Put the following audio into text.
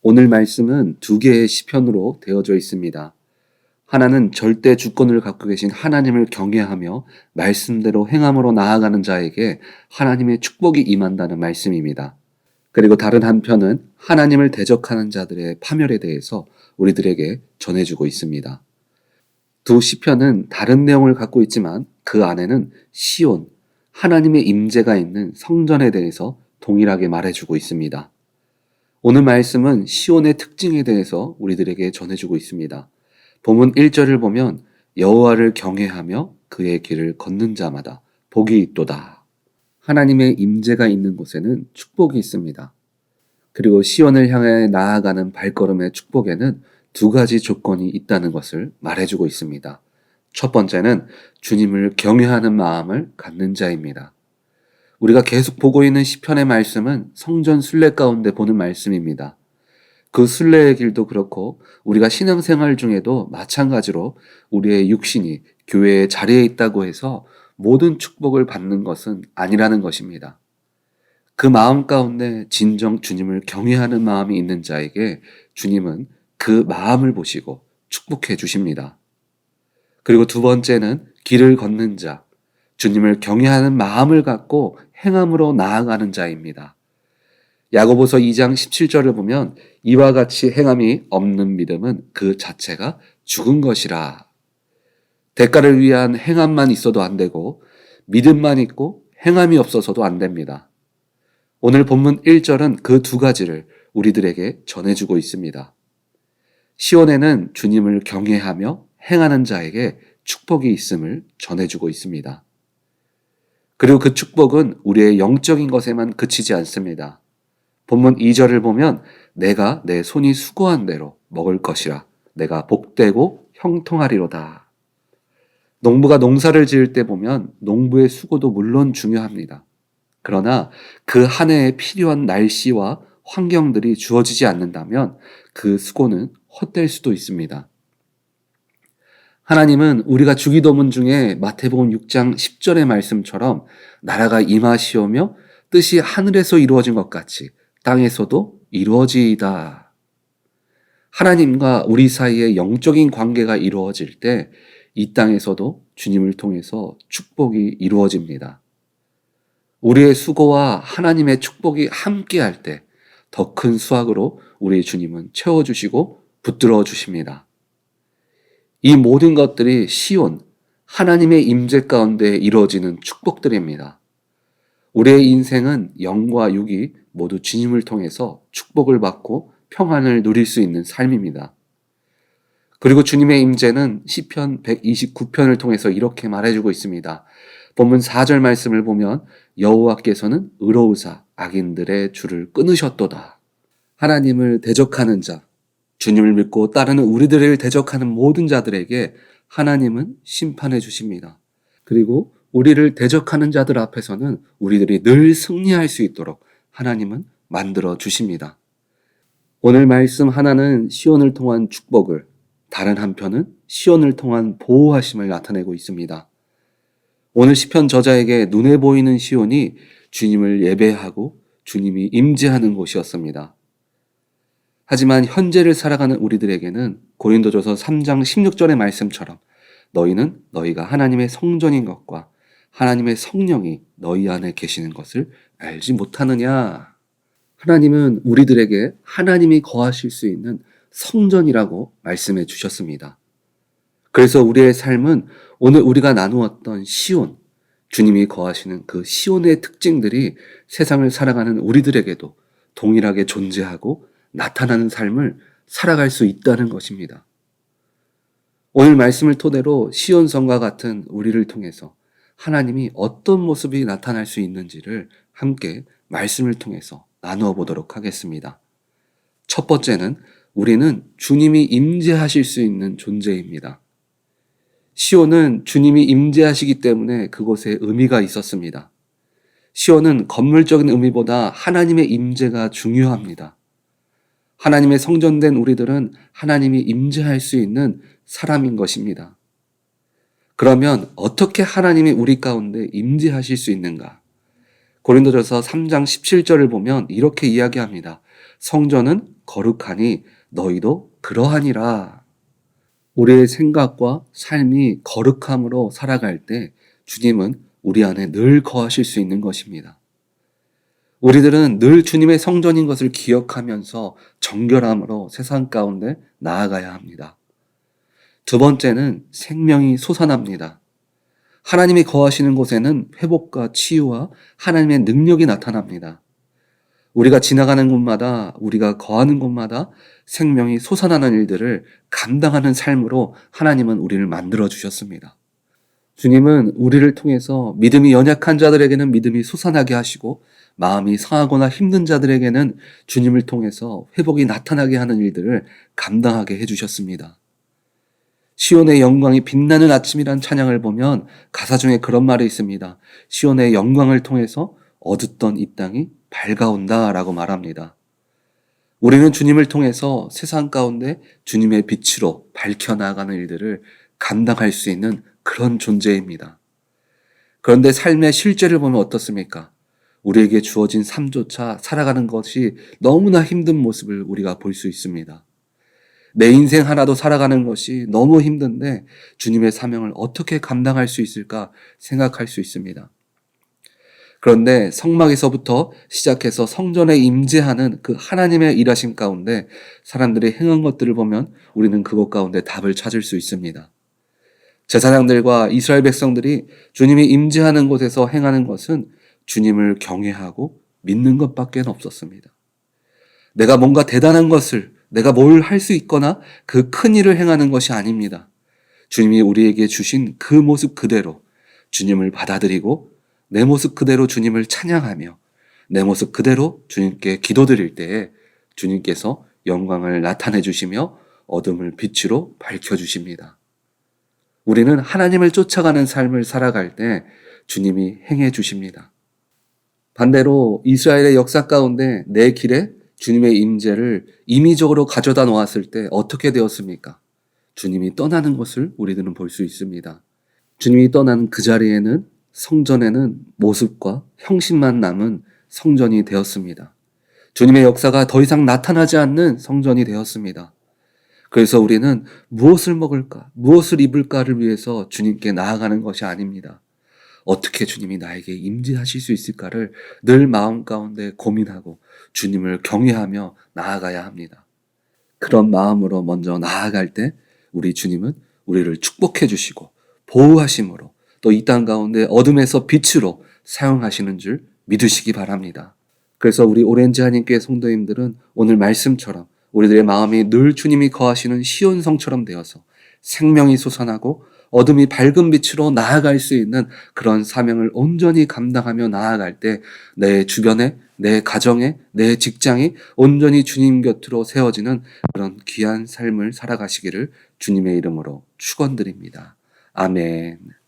오늘 말씀은 두 개의 시편으로 되어져 있습니다. 하나는 절대 주권을 갖고 계신 하나님을 경외하며 말씀대로 행함으로 나아가는 자에게 하나님의 축복이 임한다는 말씀입니다. 그리고 다른 한편은 하나님을 대적하는 자들의 파멸에 대해서 우리들에게 전해주고 있습니다. 두 시편은 다른 내용을 갖고 있지만 그 안에는 시온, 하나님의 임재가 있는 성전에 대해서 동일하게 말해주고 있습니다. 오늘 말씀은 시온의 특징에 대해서 우리들에게 전해주고 있습니다. 본문 1절을 보면 여호와를 경외하며 그의 길을 걷는 자마다 복이 있도다. 하나님의 임재가 있는 곳에는 축복이 있습니다. 그리고 시온을 향해 나아가는 발걸음의 축복에는 두 가지 조건이 있다는 것을 말해주고 있습니다. 첫 번째는 주님을 경외하는 마음을 갖는 자입니다. 우리가 계속 보고 있는 시편의 말씀은 성전 순례 가운데 보는 말씀입니다. 그 순례의 길도 그렇고 우리가 신앙생활 중에도 마찬가지로 우리의 육신이 교회의 자리에 있다고 해서 모든 축복을 받는 것은 아니라는 것입니다. 그 마음 가운데 진정 주님을 경외하는 마음이 있는 자에게 주님은 그 마음을 보시고 축복해 주십니다. 그리고 두 번째는 길을 걷는 자, 주님을 경외하는 마음을 갖고 행함으로 나아가는 자입니다. 야고보서 2장 17절을 보면 이와 같이 행함이 없는 믿음은 그 자체가 죽은 것이라. 대가를 위한 행함만 있어도 안 되고 믿음만 있고 행함이 없어서도 안 됩니다. 오늘 본문 1절은 그 두 가지를 우리들에게 전해주고 있습니다. 시온에는 주님을 경외하며 행하는 자에게 축복이 있음을 전해주고 있습니다. 그리고 그 축복은 우리의 영적인 것에만 그치지 않습니다. 본문 2절을 보면 내가 내 손이 수고한 대로 먹을 것이라 내가 복되고 형통하리로다. 농부가 농사를 지을 때 보면 농부의 수고도 물론 중요합니다. 그러나 그 한 해에 필요한 날씨와 환경들이 주어지지 않는다면 그 수고는 헛될 수도 있습니다. 하나님은 우리가 주기도문 중에 마태복음 6장 10절의 말씀처럼 나라가 임하시오며 뜻이 하늘에서 이루어진 것 같이 땅에서도 이루어지이다. 하나님과 우리 사이의 영적인 관계가 이루어질 때 이 땅에서도 주님을 통해서 축복이 이루어집니다. 우리의 수고와 하나님의 축복이 함께할 때 더 큰 수확으로 우리 주님은 채워주시고 붙들어 주십니다. 이 모든 것들이 시온, 하나님의 임재 가운데 이루어지는 축복들입니다. 우리의 인생은 영과 육이 모두 주님을 통해서 축복을 받고 평안을 누릴 수 있는 삶입니다. 그리고 주님의 임재는 시편 129편을 통해서 이렇게 말해주고 있습니다. 본문 4절 말씀을 보면 여호와께서는 의로우사 악인들의 줄을 끊으셨도다. 하나님을 대적하는 자, 주님을 믿고 따르는 우리들을 대적하는 모든 자들에게 하나님은 심판해 주십니다. 그리고 우리를 대적하는 자들 앞에서는 우리들이 늘 승리할 수 있도록 하나님은 만들어 주십니다. 오늘 말씀 하나는 시온을 통한 축복을, 다른 한편은 시온을 통한 보호하심을 나타내고 있습니다. 오늘 시편 저자에게 눈에 보이는 시온이 주님을 예배하고 주님이 임재하는 곳이었습니다. 하지만 현재를 살아가는 우리들에게는 고린도전서 3장 16절의 말씀처럼 너희는 너희가 하나님의 성전인 것과 하나님의 성령이 너희 안에 계시는 것을 알지 못하느냐. 하나님은 우리들에게 하나님이 거하실 수 있는 성전이라고 말씀해 주셨습니다. 그래서 우리의 삶은 오늘 우리가 나누었던 시온, 주님이 거하시는 그 시온의 특징들이 세상을 살아가는 우리들에게도 동일하게 존재하고 나타나는 삶을 살아갈 수 있다는 것입니다. 오늘 말씀을 토대로 시온성과 같은 우리를 통해서 하나님이 어떤 모습이 나타날 수 있는지를 함께 말씀을 통해서 나누어 보도록 하겠습니다. 첫 번째는 우리는 주님이 임재하실 수 있는 존재입니다. 시온은 주님이 임재하시기 때문에 그곳에 의미가 있었습니다. 시온은 건물적인 의미보다 하나님의 임재가 중요합니다. 하나님의 성전된 우리들은 하나님이 임재할 수 있는 사람인 것입니다. 그러면 어떻게 하나님이 우리 가운데 임재하실 수 있는가? 고린도전서 3장 17절을 보면 이렇게 이야기합니다. 성전은 거룩하니 너희도 그러하니라. 우리의 생각과 삶이 거룩함으로 살아갈 때 주님은 우리 안에 늘 거하실 수 있는 것입니다. 우리들은 늘 주님의 성전인 것을 기억하면서 정결함으로 세상 가운데 나아가야 합니다. 두 번째는 생명이 솟아납니다. 하나님이 거하시는 곳에는 회복과 치유와 하나님의 능력이 나타납니다. 우리가 지나가는 곳마다, 우리가 거하는 곳마다 생명이 솟아나는 일들을 감당하는 삶으로 하나님은 우리를 만들어 주셨습니다. 주님은 우리를 통해서 믿음이 연약한 자들에게는 믿음이 솟아나게 하시고, 마음이 상하거나 힘든 자들에게는 주님을 통해서 회복이 나타나게 하는 일들을 감당하게 해주셨습니다. 시온의 영광이 빛나는 아침이란 찬양을 보면 가사 중에 그런 말이 있습니다. 시온의 영광을 통해서 어둡던 이 땅이 밝아온다 라고 말합니다. 우리는 주님을 통해서 세상 가운데 주님의 빛으로 밝혀나가는 일들을 감당할 수 있는 그런 존재입니다. 그런데 삶의 실제를 보면 어떻습니까? 우리에게 주어진 삶조차 살아가는 것이 너무나 힘든 모습을 우리가 볼 수 있습니다. 내 인생 하나도 살아가는 것이 너무 힘든데 주님의 사명을 어떻게 감당할 수 있을까 생각할 수 있습니다. 그런데 성막에서부터 시작해서 성전에 임재하는 그 하나님의 일하심 가운데 사람들이 행한 것들을 보면 우리는 그것 가운데 답을 찾을 수 있습니다. 제사장들과 이스라엘 백성들이 주님이 임재하는 곳에서 행하는 것은 주님을 경외하고 믿는 것밖에 없었습니다. 내가 뭔가 대단한 것을, 내가 뭘 할 수 있거나 그 큰 일을 행하는 것이 아닙니다. 주님이 우리에게 주신 그 모습 그대로 주님을 받아들이고 내 모습 그대로 주님을 찬양하며 내 모습 그대로 주님께 기도드릴 때에 주님께서 영광을 나타내 주시며 어둠을 빛으로 밝혀주십니다. 우리는 하나님을 쫓아가는 삶을 살아갈 때 주님이 행해 주십니다. 반대로 이스라엘의 역사 가운데 내 길에 주님의 임재를 임의적으로 가져다 놓았을 때 어떻게 되었습니까? 주님이 떠나는 것을 우리들은 볼 수 있습니다. 주님이 떠나는 그 자리에는 성전에는 모습과 형식만 남은 성전이 되었습니다. 주님의 역사가 더 이상 나타나지 않는 성전이 되었습니다. 그래서 우리는 무엇을 먹을까, 무엇을 입을까를 위해서 주님께 나아가는 것이 아닙니다. 어떻게 주님이 나에게 임재하실 수 있을까를 늘 마음 가운데 고민하고 주님을 경외하며 나아가야 합니다. 그런 마음으로 먼저 나아갈 때 우리 주님은 우리를 축복해 주시고 보호하심으로 또 이 땅 가운데 어둠에서 빛으로 사용하시는 줄 믿으시기 바랍니다. 그래서 우리 오렌지 한인교회 성도님들은 오늘 말씀처럼 우리들의 마음이 늘 주님이 거하시는 시온성처럼 되어서 생명이 솟아나고 어둠이 밝은 빛으로 나아갈 수 있는 그런 사명을 온전히 감당하며 나아갈 때 내 주변에, 내 가정에, 내 직장이 온전히 주님 곁으로 세워지는 그런 귀한 삶을 살아가시기를 주님의 이름으로 축원드립니다. 아멘.